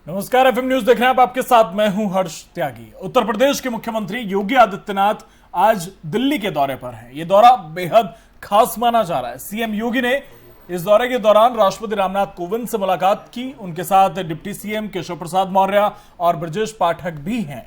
नमस्कार, FM news देख रहे हैं आप। आपके साथ मैं हूं हर्ष त्यागी। उत्तर प्रदेश के मुख्यमंत्री योगी आदित्यनाथ आज दिल्ली के दौरे पर हैं। यह दौरा बेहद खास माना जा रहा है। सीएम योगी ने इस दौरे के दौरान राष्ट्रपति रामनाथ कोविंद से मुलाकात की। उनके साथ डिप्टी सीएम केशव प्रसाद मौर्य और ब्रजेश पाठक भी हैं।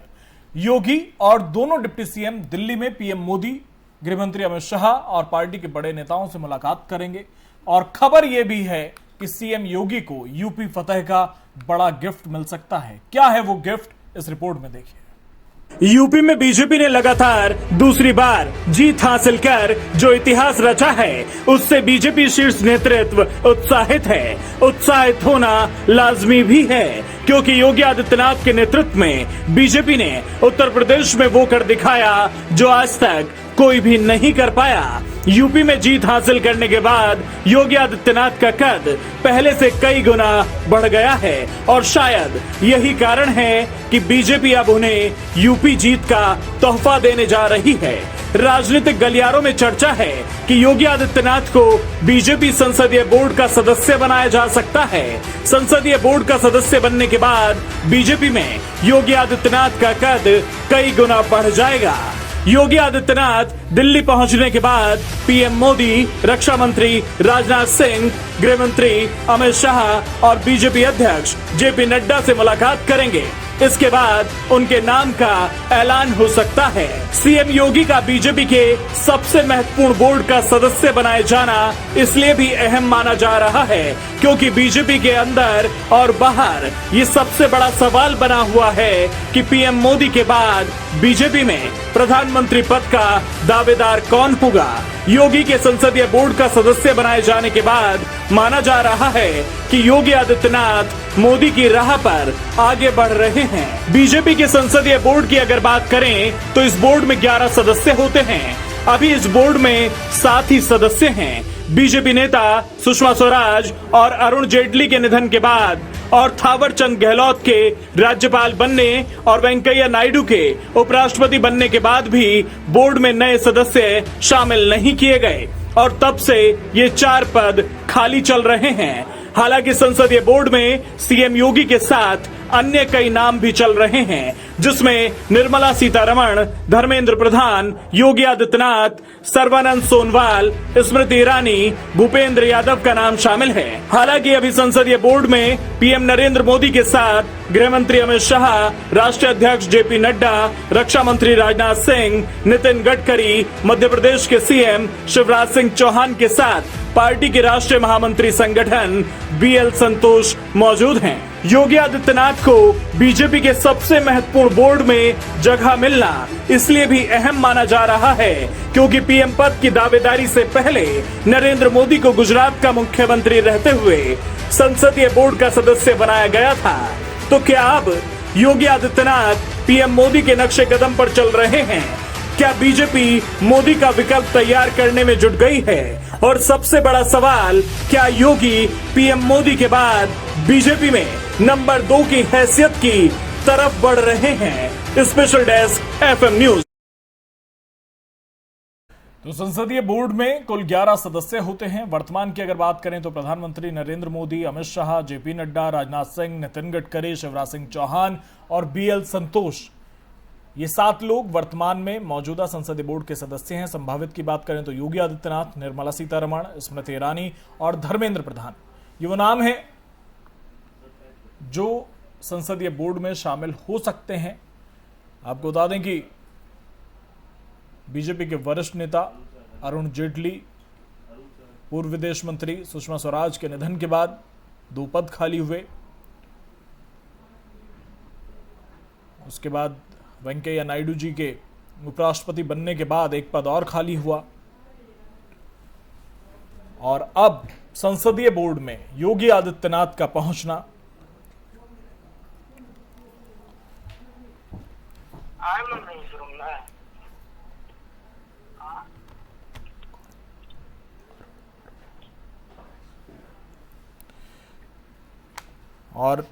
योगी और दोनों डिप्टी सीएम दिल्ली में पीएम मोदी, गृहमंत्री अमित शाह और पार्टी के बड़े नेताओं से मुलाकात करेंगे। और खबर यह भी है कि सीएम योगी को यूपी फतह का बड़ा गिफ्ट मिल सकता है। क्या है वो गिफ्ट, इस रिपोर्ट में देखिए। यूपी में बीजेपी ने लगातार दूसरी बार जीत हासिल कर जो इतिहास रचा है, उससे बीजेपी शीर्ष नेतृत्व उत्साहित है। उत्साहित होना लाजमी भी है, क्योंकि योगी आदित्यनाथ के नेतृत्व में बीजेपी ने उत्तर प्रदेश में वो कर दिखाया जो आज तक कोई भी नहीं कर पाया। यूपी में जीत हासिल करने के बाद योगी आदित्यनाथ का कद पहले से कई गुना बढ़ गया है और शायद यही कारण है कि बीजेपी अब उन्हें यूपी जीत का तोहफा देने जा रही है। राजनीतिक गलियारों में चर्चा है कि योगी आदित्यनाथ को बीजेपी संसदीय बोर्ड का सदस्य बनाया जा सकता है। संसदीय बोर्ड का सदस्य बनने के बाद बीजेपी में योगी आदित्यनाथ का कद कई गुना बढ़ जाएगा। योगी आदित्यनाथ दिल्ली पहुंचने के बाद पीएम मोदी, रक्षा मंत्री राजनाथ सिंह, गृह मंत्री अमित शाह और बीजेपी अध्यक्ष जेपी नड्डा से मुलाकात करेंगे। इसके बाद उनके नाम का ऐलान हो सकता है। सीएम योगी का बीजेपी के सबसे महत्वपूर्ण बोर्ड का सदस्य बनाए जाना इसलिए भी अहम माना जा रहा है, क्योंकि बीजेपी के अंदर और बाहर ये सबसे बड़ा सवाल बना हुआ है कि पीएम मोदी के बाद बीजेपी में प्रधानमंत्री पद का दावेदार कौन होगा। योगी के संसदीय बोर्ड का सदस्य बनाए जाने के बाद माना जा रहा है कि योगी आदित्यनाथ मोदी की राह पर आगे बढ़ रहे हैं। बीजेपी के संसदीय बोर्ड की अगर बात करें तो इस बोर्ड में 11 सदस्य होते हैं। अभी इस बोर्ड में 7 ही सदस्य हैं। बीजेपी नेता सुषमा स्वराज और अरुण जेटली के निधन के बाद और थावर चंद गहलोत के राज्यपाल बनने और वेंकैया नायडू के उपराष्ट्रपति बनने के बाद भी बोर्ड में नए सदस्य शामिल नहीं किए गए और तब से ये 4 पद खाली चल रहे हैं। हालांकि संसदीय बोर्ड में सीएम योगी के साथ अन्य कई नाम भी चल रहे हैं, जिसमें निर्मला सीतारमण, धर्मेंद्र प्रधान, योगी आदित्यनाथ, सर्बानंद सोनोवाल, स्मृति ईरानी, भूपेंद्र यादव का नाम शामिल है। हालांकि अभी संसदीय बोर्ड में पीएम नरेंद्र मोदी के साथ गृह मंत्री अमित शाह, राष्ट्रीय अध्यक्ष जेपी नड्डा, रक्षा मंत्री राजनाथ सिंह, नितिन गडकरी, मध्य प्रदेश के सीएम शिवराज सिंह चौहान के साथ पार्टी के राष्ट्रीय महामंत्री संगठन बीएल संतोष मौजूद हैं। योगी आदित्यनाथ को बीजेपी के सबसे महत्वपूर्ण बोर्ड में जगह मिलना इसलिए भी अहम माना जा रहा है, क्योंकि पीएम पद की दावेदारी से पहले नरेंद्र मोदी को गुजरात का मुख्यमंत्री रहते हुए संसदीय बोर्ड का सदस्य बनाया गया था। तो क्या अब योगी आदित्यनाथ पीएम मोदी के नक्शे कदम पर चल रहे हैं? क्या बीजेपी मोदी का विकल्प तैयार करने में जुट गई है? और सबसे बड़ा सवाल, क्या योगी पीएम मोदी के बाद बीजेपी में नंबर 2 की हैसियत की तरफ बढ़ रहे हैं? Special desk FM news. तो संसदीय बोर्ड में कुल 11 सदस्य होते हैं। वर्तमान की अगर बात करें तो प्रधानमंत्री नरेंद्र मोदी, अमित शाह, जेपी नड्डा, राजनाथ सिंह, नितिन गडकरी, शिवराज सिंह चौहान और बीएल संतोष, ये 7 लोग वर्तमान में मौजूदा संसदीय बोर्ड के सदस्य हैं। संभावित की बात करें तो योगी आदित्यनाथ, निर्मला सीतारमण, स्मृति ईरानी और धर्मेंद्र प्रधान, ये वो नाम है जो संसदीय बोर्ड में शामिल हो सकते हैं। आपको बता दें कि बीजेपी के वरिष्ठ नेता अरुण जेटली, पूर्व विदेश मंत्री सुषमा स्वराज के निधन के बाद 2 पद खाली हुए। उसके बाद वेंकैया नायडू जी के उपराष्ट्रपति बनने के बाद 1 पद और खाली हुआ और अब संसदीय बोर्ड में योगी आदित्यनाथ का पहुंचना और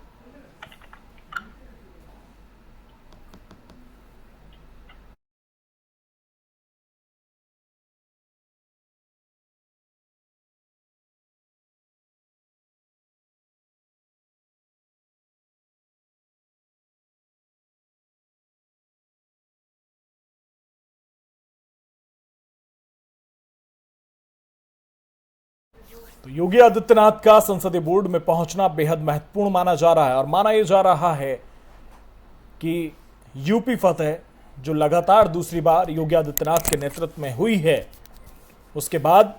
तो योगी आदित्यनाथ का संसदीय बोर्ड में पहुंचना बेहद महत्वपूर्ण माना जा रहा है और माना यह जा रहा है कि यूपी फतेह जो लगातार दूसरी बार योगी आदित्यनाथ के नेतृत्व में हुई है, उसके बाद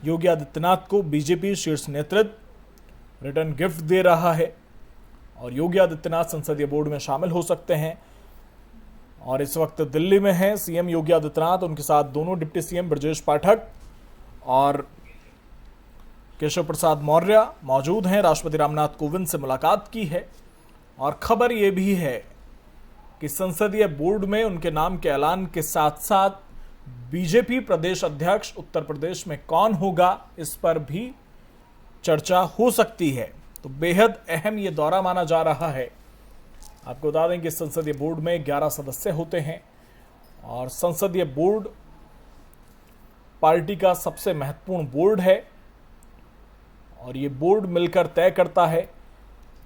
योगी आदित्यनाथ को बीजेपी शीर्ष नेतृत्व रिटर्न गिफ्ट दे रहा है और योगी आदित्यनाथ संसदीय बोर्ड में शामिल हो सकते हैं। और इस वक्त दिल्ली में है सीएम योगी आदित्यनाथ, उनके साथ दोनों डिप्टी सीएम ब्रजेश पाठक और केशव प्रसाद मौर्य मौजूद हैं। राष्ट्रपति रामनाथ कोविंद से मुलाकात की है और खबर यह भी है कि संसदीय बोर्ड में उनके नाम के ऐलान के साथ साथ बीजेपी प्रदेश अध्यक्ष उत्तर प्रदेश में कौन होगा, इस पर भी चर्चा हो सकती है। तो बेहद अहम यह दौरा माना जा रहा है। आपको बता दें कि संसदीय बोर्ड में 11 सदस्य होते हैं और संसदीय बोर्ड पार्टी का सबसे महत्वपूर्ण बोर्ड है और ये बोर्ड मिलकर तय करता है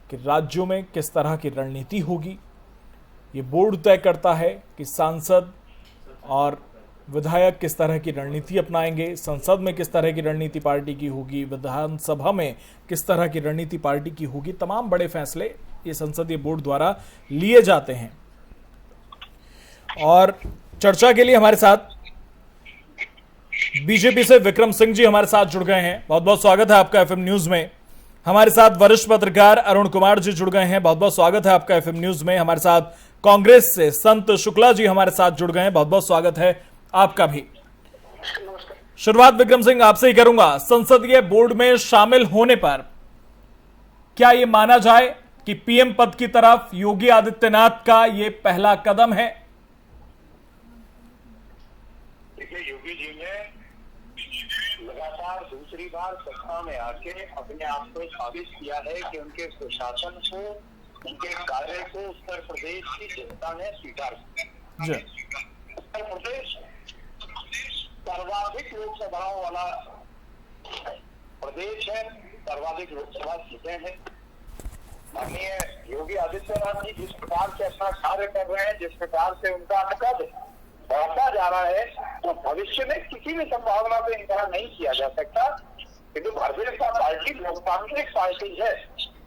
कि राज्यों में किस तरह की रणनीति होगी। ये बोर्ड तय करता है कि सांसद और विधायक किस तरह की रणनीति अपनाएंगे, संसद में किस तरह की रणनीति पार्टी की होगी, विधानसभा में किस तरह की रणनीति पार्टी की होगी। तमाम बड़े फैसले ये संसदीय बोर्ड द्वारा लिए जाते हैं। और चर्चा के लिए हमारे साथ बीजेपी से विक्रम सिंह जी हमारे साथ जुड़ गए हैं। बहुत बहुत स्वागत है आपका एफएम न्यूज में। हमारे साथ वरिष्ठ पत्रकार अरुण कुमार जी जुड़ गए हैं। बहुत बहुत स्वागत है आपका एफएम न्यूज में। हमारे साथ कांग्रेस से संत शुक्ला जी हमारे साथ जुड़ गए हैं। बहुत बहुत स्वागत है आपका भी। शुरुआत विक्रम सिंह आपसे ही करूंगा। संसदीय बोर्ड में शामिल होने पर क्या यह माना जाए कि पीएम पद की तरफ योगी आदित्यनाथ का यह पहला कदम है? देखिए, योगी जी ने लगातार दूसरी बार सत्ता में आके अपने आप को साबित किया है कि उनके प्रशासन को, उनके कार्य को उत्तर प्रदेश की जनता ने स्वीकार किया। उत्तर प्रदेश सर्वाधिक लोकसभाओं वाला प्रदेश है, सर्वाधिक लोकसभा सीटें हैं। माननीय योगी आदित्यनाथ जी जिस प्रकार से अपना कार्य कर रहे हैं, जिस प्रकार से उनका कद बढ़ता जा रहा है, तो भविष्य में किसी भी संभावना पे इनकार नहीं किया जा सकता। क्योंकि भारतीय जनता पार्टी लोकतांत्रिक पार्टी है।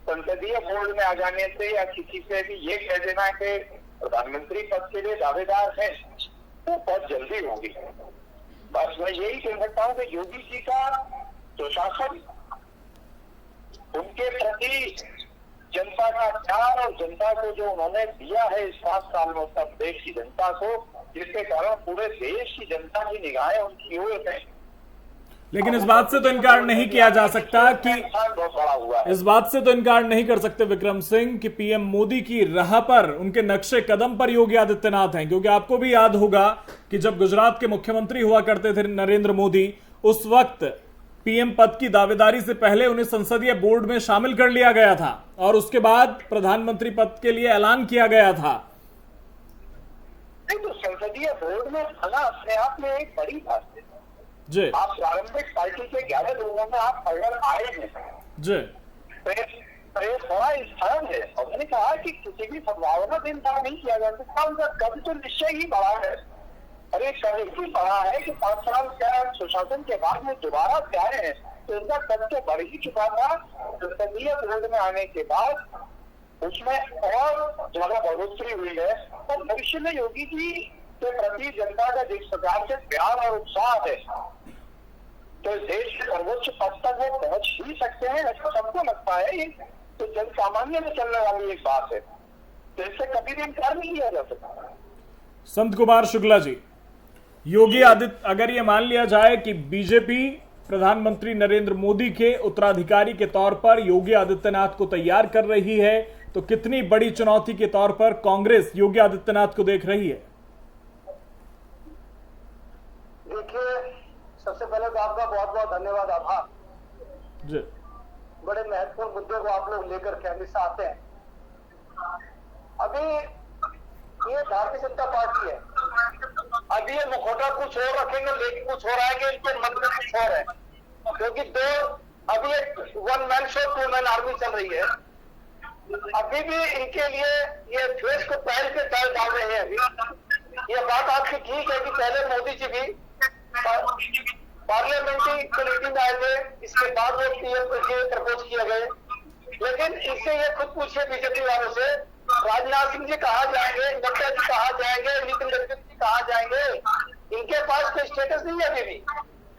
संसदीय बोर्ड में आ जाने से या किसी से भी ये कह देना कि प्रधानमंत्री पद के लिए दावेदार है, वो बहुत जल्दी होगी। बस मैं यही कह सकता हूँ कि योगी जी का सुशासन, उनके प्रति जनता का प्यार और जनता को जो उन्होंने दिया है इस 5 साल में उत्तर प्रदेश की जनता को, जिसके कारण पूरे देश की जनता की निगाहें उनकी ओर है। लेकिन इस बात से तो इनकार नहीं किया जा सकता कि बहुत बड़ा हुआ है। इस बात से तो इनकार नहीं कर सकते विक्रम सिंह कि पीएम मोदी की राह पर, उनके नक्शे कदम पर योगी आदित्यनाथ हैं। क्योंकि आपको भी याद होगा कि जब गुजरात के मुख्यमंत्री हुआ करते थे नरेंद्र मोदी, उस वक्त पीएम पद की दावेदारी से पहले उन्हें संसदीय बोर्ड में शामिल कर लिया गया था और उसके बाद प्रधानमंत्री पद के लिए ऐलान किया गया था। तो संसदीय बोर्ड में आना अपने आप में एक बड़ी बात है जी। आप प्रारंभिक पार्टी के 11 लोगों में आप अगर आए हैं जी, तो ये बड़ा स्थान है। और मैंने कहा कि किसी भी संभावना से इंकार नहीं किया जा सकता। उनका कद तो निश्चय ही बड़ा है और एक कद ही बड़ा है कि 5 साल का सुशासन के बाद में दोबारा से आए हैं, तो उनका कद तो बढ़ ही चुका था। संसदीय बोर्ड में आने के बाद उसमें और ज्यादा बढ़ोतरी हुई है और भविष्य में योगी जी के प्रति जनता का जिस प्रकार से प्यार और उत्साह है, तो देश के सर्वोच्च पद तक वो पहुंच ही सकते हैं, ऐसा सबको लगता है। ये तो जन सामान्य में चलने वाली एक बात है, तो इससे कभी भी इनकार नहीं किया जा सकता। संत कुमार शुक्ला जी, योगी आदित्य, अगर ये मान लिया जाए कि बीजेपी प्रधानमंत्री नरेंद्र मोदी के उत्तराधिकारी के तौर पर योगी आदित्यनाथ को तैयार कर रही है, तो कितनी बड़ी चुनौती के तौर पर कांग्रेस योगी आदित्यनाथ को देख रही है? देखिए, सबसे पहले तो आपका बहुत बहुत धन्यवाद, आभार जी। बड़े महत्वपूर्ण मुद्दे को आप लोग लेकर के हमेशा आते हैं। अभी ये भारतीय जनता पार्टी है, अभी ये मुखौटा कुछ और रखेंगे, लेकिन कुछ हो रहा है कि इनके मन में कुछ और है। क्योंकि अभी एक 1 मैन शो 2 मैन आर्मी चल रही है। अभी भी इनके लिए ये द्वेष को पहल के तय डाल रहे हैं। अभी ये बात आपकी ठीक है कि पहले मोदी जी भी पार्लियामेंट्री कमेटी में आए थे, इसके बाद वो पीएम के लिए प्रपोज किए गए। लेकिन इससे ये खुद पूछिए बीजेपी वालों से, राजनाथ सिंह जी कहाँ जाएंगे, नड्डा जी कहाँ जाएंगे, नितिन गडकरी जी कहाँ जाएंगे? इनके पास कोई स्टेटस नहीं है अभी भी।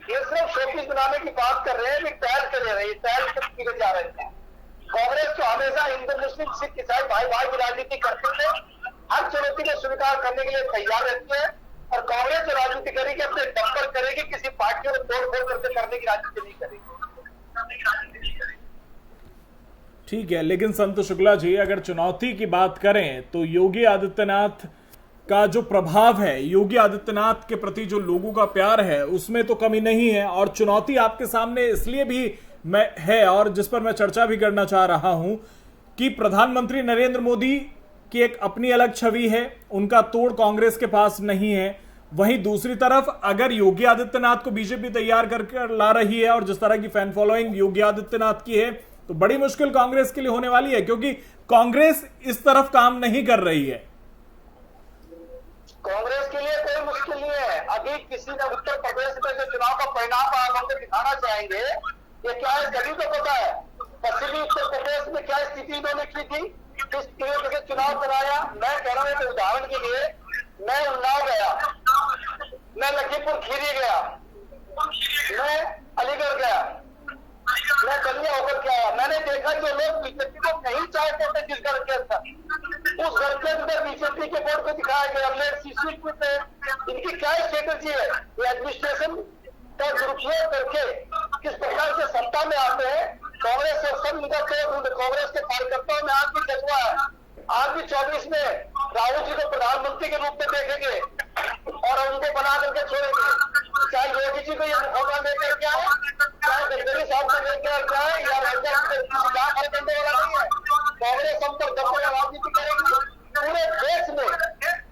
ये सिर्फ शोपीस बनाने की बात कर रहे हैं, टहल कर रहे हैं, टहल कर जा रहे हैं। कांग्रेस तो हमेशा हिंदू मुस्लिम सिख ईसाई भाई भाई की राजनीति करते थे, हर चुनौती को स्वीकार करने के लिए तैयार रहती है। और कांग्रेस जो राजनीति करेगी अपने दम पर करेगी, किसी पार्टी को तोड़ फोड़ करके करने की राजनीति नहीं करेगी। ठीक है, लेकिन संत शुक्ला जी, अगर चुनौती की बात करें तो योगी आदित्यनाथ का जो प्रभाव है, योगी आदित्यनाथ के प्रति जो लोगों का प्यार है, उसमें तो कमी नहीं है। और चुनौती आपके सामने इसलिए भी है, और जिस पर मैं चर्चा भी करना चाह रहा हूं, कि प्रधानमंत्री नरेंद्र मोदी की एक अपनी अलग छवि है, उनका तोड़ कांग्रेस के पास नहीं है। वहीं दूसरी तरफ अगर योगी आदित्यनाथ को बीजेपी तैयार कर ला रही है, और जिस तरह की फैन फॉलोइंग योगी आदित्यनाथ की है, तो बड़ी मुश्किल कांग्रेस के लिए होने वाली है, क्योंकि कांग्रेस इस तरफ काम नहीं कर रही है। कांग्रेस के लिए कोई मुश्किल नहीं है। अभी किसी ने उत्तर प्रदेश में जो चुनाव का परिणाम हम दिखाना चाहेंगे, ये क्या है सभी को पता है। पश्चिमी उत्तर प्रदेश में क्या स्थिति इन्होंने की थी, किस तरीके से चुनाव कराया। मैं कह रहा हूँ कि उदाहरण के लिए, मैं उन्नाव गया, मैं लखीमपुर खीरी गया, मैं अलीगढ़ गया, मैं बलिया होकर के आया। मैंने देखा जो लोग बीजेपी को नहीं चाहते थे जिस घर के अंदर, उस घर के अंदर बीजेपी के बोर्ड को दिखाया गया। हमने सीसी पे इनकी क्या स्ट्रेटेजी है, ये एडमिनिस्ट्रेशन का दुरुपयोग करके किस प्रकार से सत्ता में आते हैं। कांग्रेस से सब इनका कांग्रेस के कार्यकर्ताओं में आज भी जज्बा है। आज भी 24 में राहुल जी को प्रधानमंत्री के रूप में देखेंगे और उनको बना करके छोड़ेंगे। चाहे योगी जी को ये मौका लेकर क्या है, चाहे गडकरी साहब को लेकर क्या है, या हर बंदे वाला नहीं है। कांग्रेस हम पर दबे राजनीति करेगी। पूरे देश में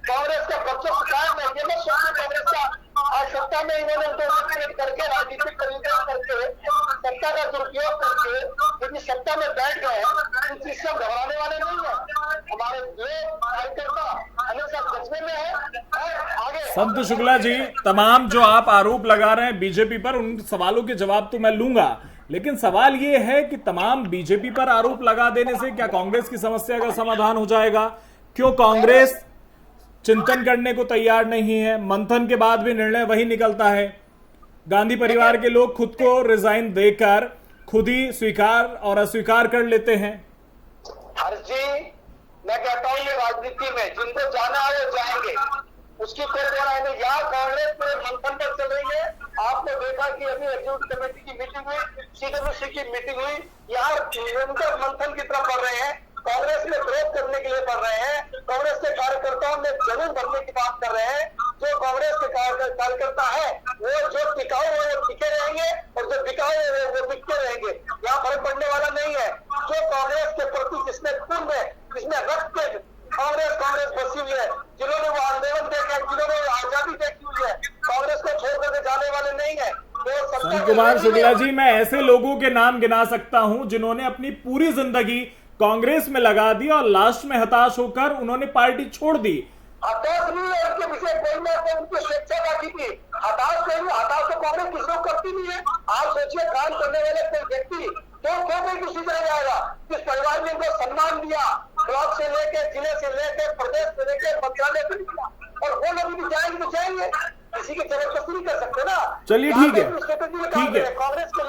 कांग्रेस का वर्चस्व कायम है। ये मत सोचिए कांग्रेस का आज सत्ता में इन्होंने करके राजनीतिक परिवर्तन करके सत्ता का दुरुपयोग करके यदि सत्ता में बैठ गए तो इससे घबराने वाले नहीं है। हमारे जो कार्यकर्ता हमेशा जज्बे में है। आगे संत शुक्ला जी, तमाम जो आप आरोप लगा रहे हैं बीजेपी पर, उन सवालों के जवाब तो मैं लूंगा, लेकिन सवाल ये है कि तमाम बीजेपी पर आरोप लगा देने से क्या कांग्रेस की समस्या का समाधान हो जाएगा? क्यों कांग्रेस चिंतन करने को तैयार नहीं है? मंथन के बाद भी निर्णय वही निकलता है। गांधी परिवार के लोग खुद को रिजाइन देकर खुद ही स्वीकार और अस्वीकार कर लेते हैं। हर जी, मैं कहता हूँ ये राजनीति में जिनको जाना है वो जाएंगे, उसकी कोई लड़ाई नहीं। यहाँ कांग्रेस पूरे मंथन पर चल रही है। आपने देखा कि अभी एग्जीक्यूटिव कमेटी की मीटिंग हुई, सीडब्ल्यूसी की मीटिंग हुई, यहाँ निरंतर मंथन की तरफ बढ़ रहे हैं। कांग्रेस में विरोध करने के लिए बढ़ रहे हैं। कांग्रेस के कार्यकर्ताओं में जरूर बढ़ने की बात कर रहे हैं। जो कांग्रेस के कार्यकर्ता है वो जो टिकाऊ है वो टिके रहेंगे, और जो बिकाऊ है वो बिकते रहेंगे। यहाँ फर्क पड़ने वाला नहीं है। जो कांग्रेस के प्रति जिसमें खून है, जिसमें रक्त है, कांग्रेस बसी हुई है, जिन्होंने वो आंदोलन देखा, जिन्होंने आजादी देखी हुई है, कांग्रेस को छोड़ करके जाने वाले नहीं है। संत कुमार शुक्ला जी, मैं ऐसे लोगों के नाम गिना सकता हूं जिन्होंने अपनी पूरी जिंदगी कांग्रेस में लगा दी और लास्ट में हताश होकर उन्होंने पार्टी छोड़ दी। हताश नहीं है, उनके विषय कोई ना कोई उनकी स्वेच्छा बाकी थी। हताश नहीं, हताश तो कांग्रेस किसी को करती नहीं है। आप सोचिए, काम करने वाले कोई व्यक्ति तो कोई किसी तरह जाएगा। जिस परिवार ने उनको सम्मान दिया, ब्लॉक से लेके, जिले से लेके, प्रदेश से लेके, मंत्रालय से दिया, और वो लोग भी जाएंगे तो जाएंगे, किसी की जबरदस्ती नहीं कर सकते ना। चलिए ठीक है, ठीक है, कांग्रेस के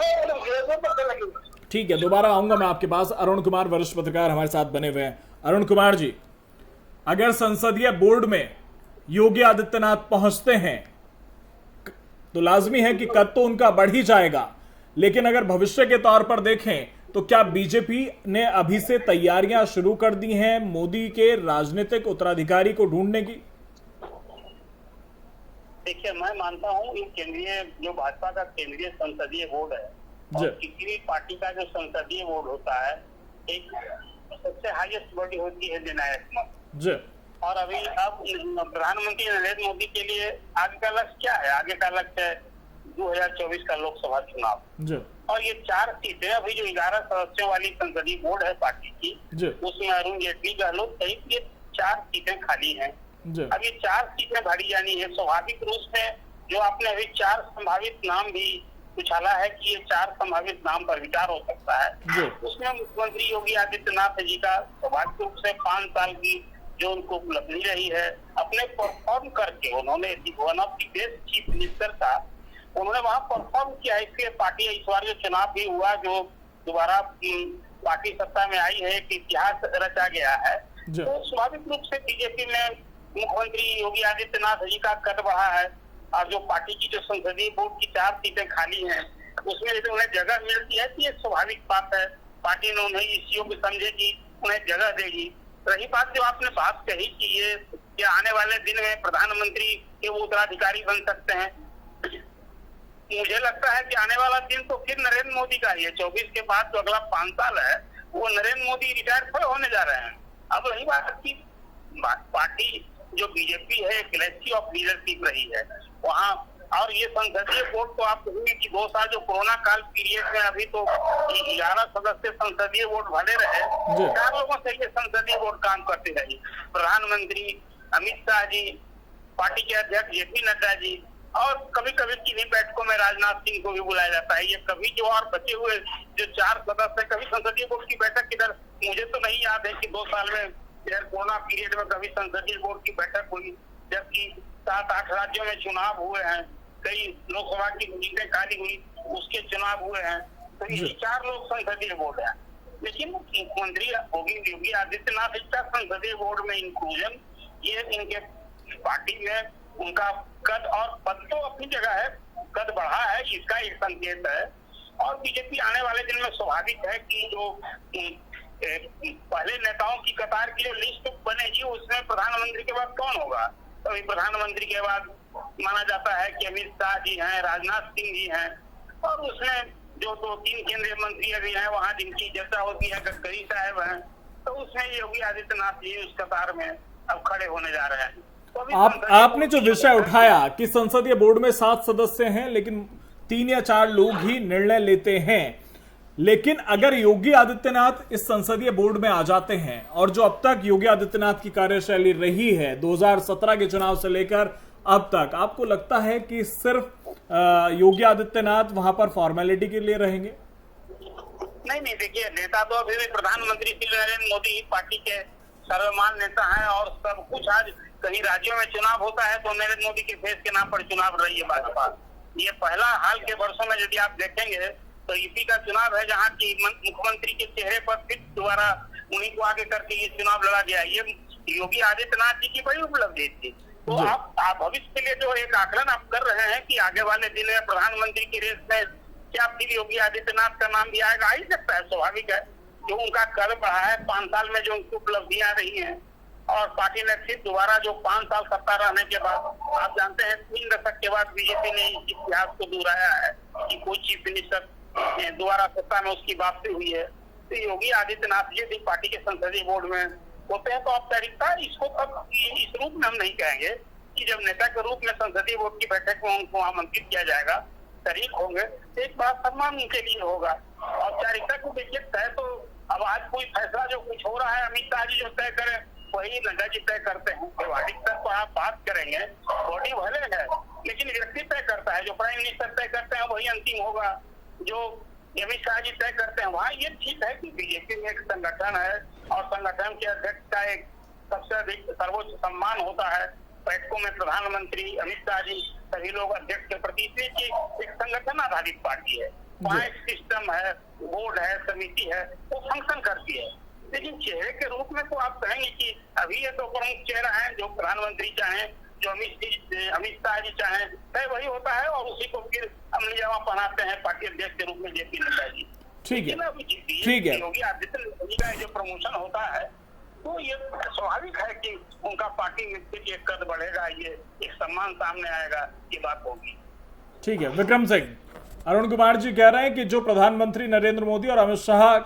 लोग ठीक है, दोबारा आऊंगा मैं आपके पास। अरुण कुमार वरिष्ठ पत्रकार हमारे साथ बने हुए हैं। अरुण कुमार जी, अगर संसदीय बोर्ड में योगी आदित्यनाथ पहुंचते हैं तो लाजमी है कि कद तो उनका बढ़ ही जाएगा, लेकिन अगर भविष्य के तौर पर देखें तो क्या बीजेपी ने अभी से तैयारियां शुरू कर दी हैं मोदी के राजनीतिक उत्तराधिकारी को ढूंढने की? देखिए, मैं मानता हूं इन केंद्रीय जो भाजपा का केंद्रीय संसदीय बोर्ड है और किसी भी पार्टी का जो संसदीय बोर्ड होता है, एक सबसे हाईएस्ट बॉडी होती है निर्णायक। और अभी अब प्रधानमंत्री नरेंद्र मोदी के लिए आगे का लक्ष्य क्या है? आगे का लक्ष्य है 2024 का लोकसभा चुनाव। और ये 4 सीटें, अभी जो 11 सदस्यों वाली संसदीय बोर्ड है पार्टी की, उसमें अरुण जेटली, गहलोत सहित ये 4 सीटें खाली हैं। अब ये 4 सीटें भरी जानी है। स्वाभाविक रूप से जो आपने अभी 4 संभावित नाम भी उछाला है कि ये 4 संभावित नाम पर विचार हो सकता है, उसमें मुख्यमंत्री योगी आदित्यनाथ जी का स्वाभाविक रूप से 5 साल की जो उनको उपलब्धि रही है, अपने परफॉर्म करके उन्होंने one of the best chief minister था, उन्होंने वहां परफॉर्म किया। इसलिए पार्टी इस बार जो चुनाव भी हुआ, जो दोबारा पार्टी सत्ता में आई है, एक इतिहास रचा गया है, तो स्वाभाविक रूप से बीजेपी में मुख्यमंत्री योगी आदित्यनाथ जी का कद बढ़ा है। और जो पार्टी की जो संसदीय बोर्ड की 4 सीटें खाली हैं, उसमें यदि उन्हें जगह मिलती है तो ये स्वाभाविक बात है, पार्टी ने उन्हें इस योग्य समझेगी, उन्हें जगह देगी। रही बात जो आपने बात कही कि ये आने वाले दिन में प्रधानमंत्री के वो उत्तराधिकारी बन सकते हैं, मुझे लगता है कि आने वाला दिन तो फिर नरेंद्र मोदी का ही है। 24 के बाद जो अगला 5 साल है, वो नरेंद्र मोदी रिटायर थोड़े होने जा रहे हैं। अब रही बात की पार्टी जो बीजेपी है, एक लेगेसी ऑफ लीडरशिप रही है वहाँ, और ये संसदीय बोर्ड तो आप कहेंगे कि 2 साल जो कोरोना काल पीरियड में अभी तो 11 सदस्य संसदीय बोर्ड भले रहे, 4 लोगों से ये संसदीय बोर्ड काम करते रही। प्रधानमंत्री अमित शाह जी, पार्टी के अध्यक्ष जेपी नड्डा जी, और कभी कभी किन्हीं बैठकों में राजनाथ सिंह को भी बुलाया जाता है। ये कभी जो और बचे हुए जो 4 सदस्य, कभी संसदीय बोर्ड की बैठक किधर, मुझे तो नहीं याद है कि 2 साल में कोरोना पीरियड में कभी संसदीय बोर्ड की बैठक हुई, जबकि 7-8 राज्यों में चुनाव हुए हैं, कई लोकसभा की सीटें खाली हुई, उसके चुनाव हुए हैं, तो ये 4 लोग संसदीय बोर्ड है। लेकिन मुख्यमंत्री योगी आदित्यनाथ का संसदीय बोर्ड में इंक्लूजन, ये इनके पार्टी में उनका कद और पद तो अपनी जगह है, कद बढ़ा है, इसका एक संकेत है। और बीजेपी आने वाले दिन में स्वाभाविक है कि जो पहले नेताओं की कतार की जो लिस्ट बनेगी, उसमें प्रधानमंत्री के बाद कौन होगा, तो प्रधानमंत्री के बाद माना जाता है कि अमित शाह जी हैं, राजनाथ सिंह जी हैं, और उसमें जो 2-3 केंद्रीय मंत्री अभी हैं वहाँ जिनकी चर्चा होती है, गडकरी साहब हैं, तो उसमें योगी आदित्यनाथ जी उस कतार में अब खड़े होने जा रहे हैं। आपने जो विषय उठाया कि संसदीय बोर्ड में 7 सदस्य हैं, लेकिन 3 या 4 लोग ही निर्णय लेते हैं, लेकिन अगर योगी आदित्यनाथ इस संसदीय बोर्ड में आ जाते हैं, और जो अब तक योगी आदित्यनाथ की कार्यशैली रही है 2017 के चुनाव से लेकर अब तक, आपको लगता है कि सिर्फ योगी आदित्यनाथ वहां पर फॉर्मेलिटी के लिए रहेंगे? नहीं, देखिए, नेता तो अभी भी प्रधानमंत्री श्री नरेंद्र मोदी ही पार्टी के सर्वमान्य नेता हैं, और सब कुछ आज कहीं राज्यों में चुनाव होता है तो नरेंद्र मोदी के फेस के नाम पर चुनाव रही है भाजपा। ये पहला हाल के वर्षों में यदि आप देखेंगे तो यूपी का चुनाव है जहाँ की मुख्यमंत्री के चेहरे पर फिर दोबारा उन्हीं को आगे करके ये चुनाव लड़ा गया। ये योगी आदित्यनाथ जी की बड़ी उपलब्धि थी। तो आप भविष्य के लिए जो एक आकलन आप कर रहे हैं कि आगे वाले दिन में प्रधानमंत्री की रेस में क्या फिर योगी आदित्यनाथ का नाम भी आएगा, आ ही सकता है, स्वाभाविक है। जो उनका कद बढ़ा है 5 साल में, जो उनकी उपलब्धियां रही हैं, और पार्टी ने फिर दोबारा जो 5 साल सत्ता रहने के बाद, आप जानते हैं 3 दशक के बाद बीजेपी ने इस इतिहास को दोहराया है कि कोई चीफ मिनिस्टर दोबारा सत्ता में उसकी वापसी हुई है। तो योगी आदित्यनाथ जी भी पार्टी के संसदीय बोर्ड में होते हैं, तो औपचारिकता इसको अब इस रूप में हम नहीं कहेंगे कि जब नेता के रूप में संसदीय बोर्ड की बैठक में उनको आमंत्रित किया जाएगा, शरीक होंगे, एक बड़ा सम्मान उनके लिए होगा। औपचारिकता को देखिए, तय तो अब आज कोई फैसला जो कुछ हो रहा है, अमित शाह जी जो तय करें वही नड्डा जी तय करते हैं। व्यवहारिक स्तर पर आप बात करेंगे, बॉडी भले है, लेकिन व्यक्ति तय करता है। जो प्राइम मिनिस्टर तय करते हैं वही अंतिम होगा, जो अमित शाह जी तय करते हैं वहाँ। ये ठीक है कि बीजेपी में एक संगठन है, और संगठन के अध्यक्ष का एक सबसे अधिक सर्वोच्च सम्मान होता है। बैठकों में प्रधानमंत्री, अमित शाह जी, सभी लोग अध्यक्ष के प्रति, एक संगठन आधारित पार्टी है। वहाँ एक सिस्टम है, बोर्ड है, समिति है, वो फंक्शन करती है। लेकिन चेहरे के रूप में तो आप कहेंगे कि अभी ये तो प्रमुख चेहरा है, जो प्रधानमंत्री चाहें, जो अमित शाह जी चाहें, तय वही होता है, और उसी को फिर अमली जामा पहनाते हैं पार्टी अध्यक्ष के रूप में जेपी नड्डा जी। ठीक है। योगी आदित्यनाथ जी का जो प्रमोशन होता है, तो ये स्वाभाविक है कि उनका पार्टी में फिर एक कद बढ़ेगा, ये एक सम्मान सामने आएगा, ये बात होगी। ठीक है। विक्रम सिंह, अरुण कुमार जी कह रहे हैं कि जो प्रधानमंत्री नरेंद्र मोदी और अमित शाह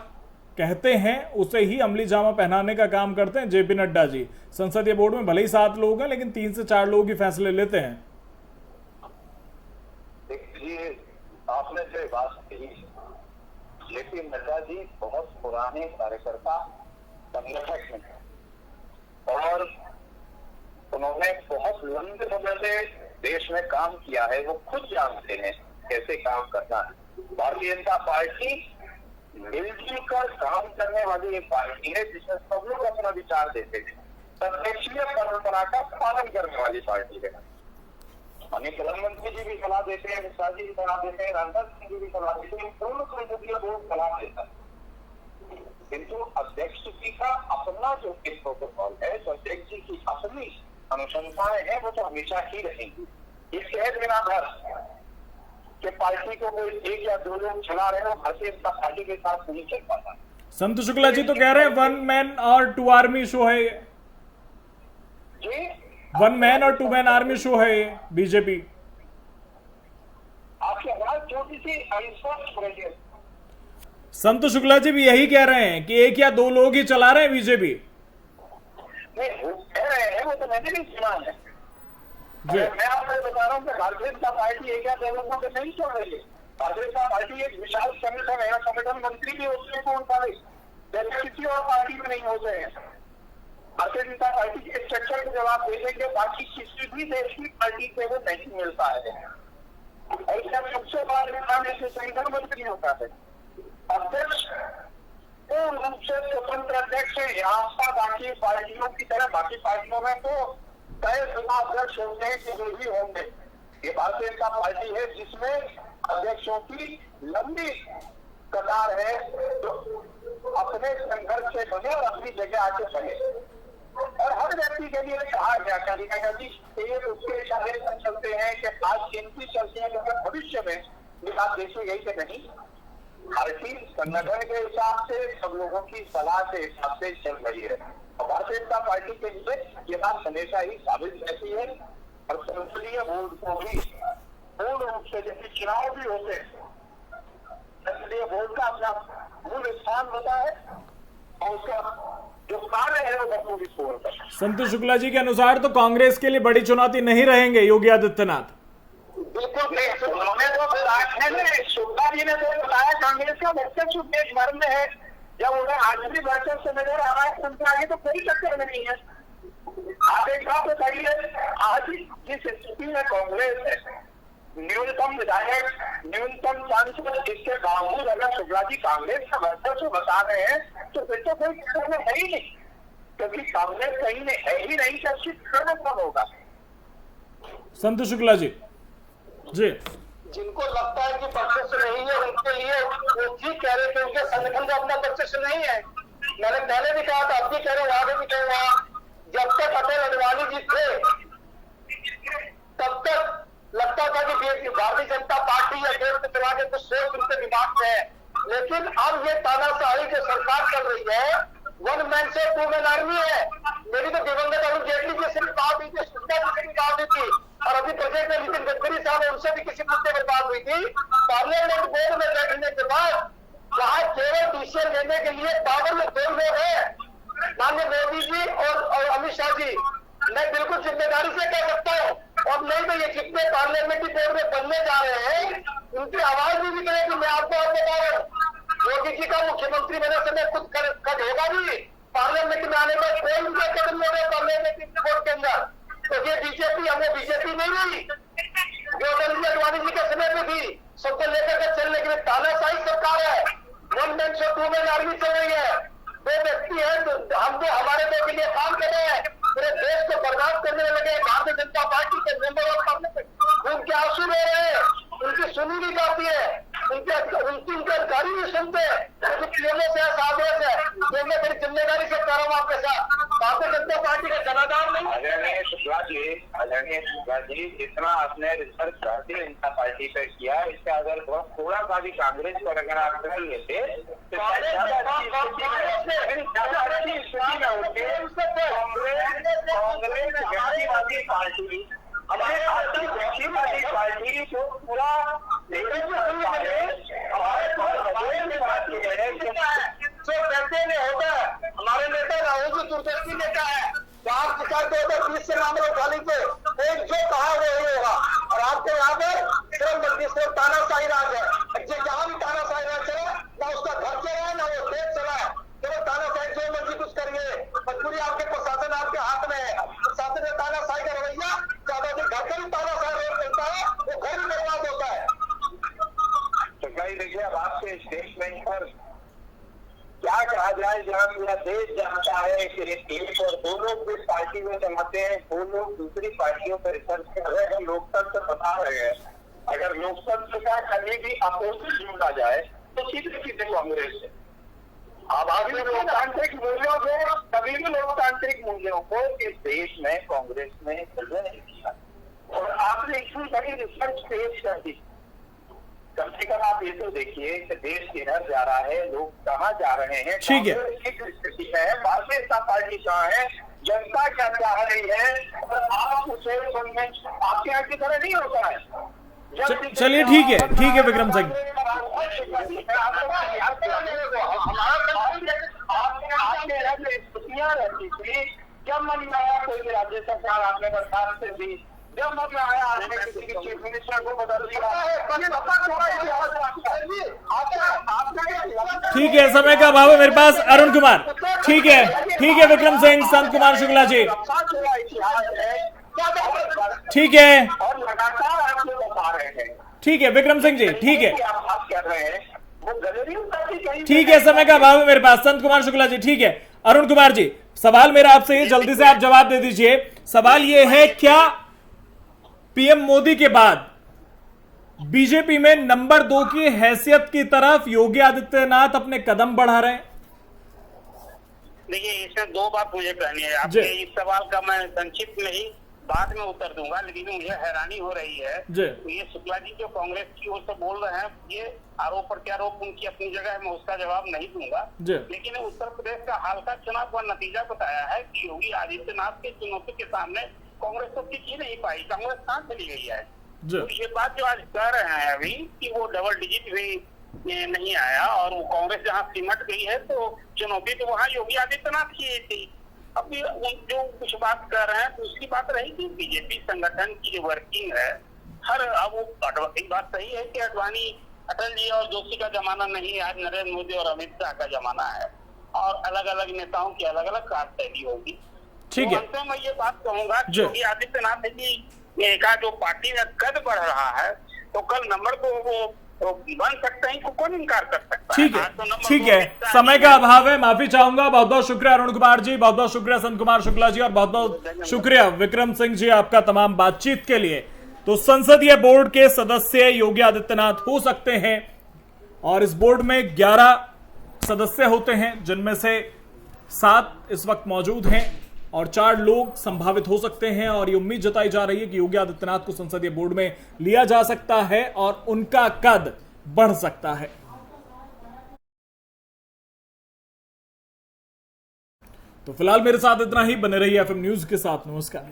कहते हैं उसे ही अमली जामा पहनाने का काम करते हैं जेपी नड्डा जी। संसदीय बोर्ड में भले ही 7 लोग हैं, लेकिन 3 से 4 लोग ही फैसले लेते हैं। देखिए, आपने जो बात कही, जेपी नड्डा जी बहुत पुराने कार्यकर्ता संगठक हैं, और उन्होंने बहुत लंबे समय से देश में काम किया है वो खुद जानते हैं कैसे काम करना है। भारतीय जनता पार्टी मिलजुल कर काम करने वाली एक पार्टी है जिसमें सब लोग अपना विचार देते हैं, संरक्षीय परंपरा का पालन करने वाली पार्टी है। हमें प्रधानमंत्री जी भी सलाह देते हैं, अमित शाह जी भी सलाह देते हैं, राजनाथ सिंह जी भी सलाह देते हैं, पूर्ण संसदीय बोर्ड सलाह देता है। किंतु अध्यक्ष जी का अपना जो प्रोटोकॉल है, तो अध्यक्ष जी की अपनी अनुशंसाएं हैं, वो तो हमेशा ही रहेंगी। ये कह देना घर कि पार्टी को कोई एक या दो लोग चला रहे हो, भारतीय जनता पार्टी के साथ नहीं चल पाता। संत शुक्ला जी तो कह रहे हैं 1 मैन और 2 आर्मी शो है, जी 1 मैन और 2 मैन आर्मी शो है बीजेपी। आपकी आवाज छोटी सी अस्पष्ट हो रही है। संत शुक्ला जी भी यही कह रहे हैं कि 1 या 2 लोग ही चला रहे हैं बीजेपी। नहीं, वो कह रहे हैं, वो तो मैंने भी सुना है। मैं आपको बता रहा हूँ कि भारतीय जनता पार्टी एक या दो लोगों से नहीं चल रही है। भारतीय जनता पार्टी एक विशाल संगठन है, संगठन मंत्री भी होते हैं कौन सारे, जैसे किसी और पार्टी में नहीं होते हैं। भारतीय जनता पार्टी के स्ट्रक्चर को जब आप देखेंगे, बाकी किसी भी देश की पार्टी से वो नहीं मिलता है। ऐसा सबसे बड़ा ऐसे संगठन मंत्री होता है। अध्यक्ष पूर्ण रूप से स्वतंत्र अध्यक्ष है। यहाँ पर बाकी पार्टियों की तरह बाकी पार्टियों में तो तय शुदा अध्यक्ष होते हैं कि जो भी होंगे। ये भारतीय जनता पार्टी है जिसमें अध्यक्षों की लंबी कतार है, जो अपने संघर्ष से बने और अपनी जगह आके बने। और हर व्यक्ति के लिए कहा गया कि ये उसके इशारे पर चलते हैं कि आज गिनती चलती है, लेकिन भविष्य में ये बात देखी गई कि नहीं, भारतीय संगठन के हिसाब से सब लोगों की सलाह के हिसाब से चल रही है। और भारतीय जनता पार्टी के लिए ये बात हमेशा ही साबित रहती है। और संसदीय बोर्ड को भी पूर्ण रूप से, जैसे चुनाव भी होते हैं, संसदीय बोर्ड का अपना मूल स्थान होता है और उसका जो कार्य है वो बखूबी पूर्ण करता है। संत शुक्ला जी के अनुसार तो कांग्रेस के लिए बड़ी चुनौती नहीं रहेंगे योगी आदित्यनाथ। बिल्कुल नहीं, उन्होंने तो शुक्ला जी ने तो बताया कांग्रेस का वर्चस्व देश भर में है। जब उन्हें आज भी वर्चस्व नजर आ रहा है, उनके आगे तो कोई टक्कर नहीं है। आप एक बात बताइए, आज जिस स्थिति में कांग्रेस है, न्यूनतम विधायक, न्यूनतम सांसद, इसके बावजूद अगर शुक्ला जी कांग्रेस का वर्चस्व बता रहे हैं तो फिर तो कोई टक्कर में है ही नहीं, क्योंकि कांग्रेस कहीं में है ही नहीं। चर्चित करना कब होगा? संत शुक्ला जी जी जिनको लगता है कि वर्चस्व नहीं है, उनके लिए वो ठीक कह रहे थे, उनके संगठन का अपना वर्चस्व नहीं है। मैंने पहले भी कहा था, अब भी कह रहे, आगे भी कह रहा, जब तक अटल अडवाणी जी थे तब तक लगता था कि भारतीय जनता पार्टी या देश के चला के कुछ सोच उनके दिमाग में है। लेकिन अब ये तानाशाही जो सरकार चल रही है, 1 मैन से 2 मैन आर्मी है। मेरी तो दिवंगत अरुण जेटली जी से भी बात हुई थी, शुक्ला जी से भी बात हुई थी, और अभी प्रोजेक्ट में नितिन गडकरी साहब है, उनसे भी किसी मुद्दे पर बात हुई थी। पार्लियामेंट बोर्ड में बैठने के बाद वहाँ केवल डिसीजन लेने के लिए पावर में 2 लोग हैं, माननीय मोदी जी और अमित शाह जी। मैं बिल्कुल जिम्मेदारी से कह सकता हूँ, और नहीं तो ये जितने पार्लियामेंट्री बोर्ड में बनने जा रहे हैं, उनकी आवाज भी निकलेगी। मैं आपको और बता रहा हूँ, मोदी जी का मुख्यमंत्री बने समय खुद कट होगा भी, पार्लियामेंट में आने पर कोई उनका कदम नहीं है पार्लियामेंट्री बोर्ड के अंदर। तो ये बीजेपी, हमें बीजेपी नहीं रही जो अटल जी अडवाणी जी के समय में भी सबको लेकर के चलने के लिए तानाशाही सरकार है। 1 मैन से 2 मैन आर्मी चल रही है। 2 व्यक्ति है, तो हम तो हमारे 2 के लिए काम कर रहे हैं, पूरे देश को बर्बाद करने में लगे। भारतीय जनता पार्टी के मेंबर ऑफ पार्लियामेंट उनके आंसू रह रहे हैं, उनकी सुनी नहीं जाती है, उनके अधिकारी नहीं सुनते, पीएमओ से आदेश है। तो मैं बड़ी जिम्मेदारी से कर रहा हूँ आपके साथ, भारतीय जनता पार्टी का जनाधार नहीं। आदरणीय शुक्ला जी, जितना आपने रिसर्च भारतीय जनता पार्टी पर किया, इससे अगर थोड़ा सा भी कांग्रेस पर अगर आप कर लेते तो कांग्रेस गांधीवादी पार्टी, हमारे पार्टी को पूरा होता है। हमारे नेता राहुल जी दूरदर्शी नेता है, 2020 से मामला उठा लीजिए, एक जो कहा वो होगा। और आपके यहाँ पर सिर्फ तानाशाही राज है, जहाँ भी तानाशाही राज चला, ना उसका घर चला ना वो देश चला, केवल तानाशाही जो मर्जी कुछ करिए। मजबूरी आपके प्रशासन आपके हाथ में है, प्रशासन में तानाशाही का रवैया, ज्यादा घर का भी तानाशाही के स्टेटमेंट पर क्या कहा जाए, जहाँ पूरा देश जानता है कि एक और दो लोग जिस पार्टी में जमाते हैं, दो लोग दूसरी पार्टियों पर रिसर्च कर रहे हैं, लोकतंत्र बता रहे हैं। अगर लोकतंत्र का कभी भी अपोजिट जोड़ा जाए तो सीधे सीधे कांग्रेस है। अब अभी लोकतांत्रिक मूल्यों को, कभी भी लोकतांत्रिक मूल्यों को इस देश में कांग्रेस ने चलने नहीं दिया, और आपने इतनी बड़ी रिसर्च पेश कर दी। कम से कम आप ये तो देखिए कि देश किधर जा रहा है, लोग कहाँ जा रहे हैं, ठीक है, स्थिति है, भारतीय जनता पार्टी कहाँ है, जनता क्या चाह रही है, और आप उसे आपके यहाँ की तरह नहीं होता है। चलिए ठीक है विक्रम सिंह। स्थितियाँ रहती थी, जब मन में आया कोई राज्य सरकार आपने बर्खास्त से दी, जब मन में आया आपने किसी चीफ मिनिस्टर को बदल दिया। ठीक है, समय का अभाव है मेरे पास। अरुण कुमार, ठीक है विक्रम सिंह, संत कुमार शुक्ला जी, ठीक है, और लगातार आप लोग बता रहे हैं, ठीक है विक्रम सिंह जी, ठीक है, आप बात कर रहे हैं, वो गलती ठीक है, समय का अभाव है मेरे पास। संत कुमार शुक्ला जी, ठीक है। अरुण कुमार जी, सवाल मेरा आपसे ये, जल्दी से आप जवाब दे दीजिए। सवाल ये है, क्या पीएम मोदी के बाद बीजेपी में नंबर 2 की हैसियत की तरफ योगी आदित्यनाथ अपने कदम बढ़ा रहे हैं? देखिए, इसमें दो बात मुझे कहनी है। आपके इस सवाल का मैं संक्षिप्त में ही बाद में उत्तर दूंगा, लेकिन मुझे हैरानी हो रही है। तो ये शुक्ला जी जो कांग्रेस की ओर से बोल रहे हैं, ये आरोप प्रत्यारोप उनकी अपनी जगह है, मैं उसका जवाब नहीं दूंगा। लेकिन उत्तर प्रदेश का हाल का चुनाव का नतीजा बताया है कि योगी आदित्यनाथ की चुनौती के सामने कांग्रेस तो टिक ही नहीं पाई। कांग्रेस कहाँ चली गई है? तो ये बात जो आज कह रहे हैं अभी कि वो डबल डिजिट भी नहीं आया और वो कांग्रेस जहाँ सिमट गई है, तो चुनौती तो वहाँ योगी आदित्यनाथ की थी। अभी जो कुछ बात कर रहे हैं तो उसकी बात रही कि बीजेपी संगठन की जो वर्किंग है, अब वो एक बात सही है कि अडवाणी, अटल जी और जोशी का जमाना नहीं, आज नरेंद्र मोदी और अमित शाह का जमाना है, और अलग अलग नेताओं की अलग अलग कार्यशैली होगी। ठीक है, तो मैं ये बात कहूंगा कि योगी आदित्यनाथ जी का जो पार्टी में कद बढ़ रहा है, तो कल नंबर को वो बन सकते हैं, कौन इनकार कर सकता है? ठीक है, समय का अभाव है, माफी चाहूंगा। बहुत बहुत शुक्रिया अरुण कुमार जी, बहुत बहुत शुक्रिया संत कुमार शुक्ला जी, और बहुत बहुत शुक्रिया विक्रम सिंह जी आपका तमाम बातचीत के लिए। तो संसदीय बोर्ड के सदस्य योगी आदित्यनाथ हो सकते हैं, और इस बोर्ड में 11 सदस्य होते हैं, जिनमें से 7 इस वक्त मौजूद हैं और 4 लोग संभावित हो सकते हैं, और ये उम्मीद जताई जा रही है कि योगी आदित्यनाथ को संसदीय बोर्ड में लिया जा सकता है और उनका कद बढ़ सकता है। तो फिलहाल मेरे साथ इतना ही। बने रहिए एफएम न्यूज के साथ। नमस्कार।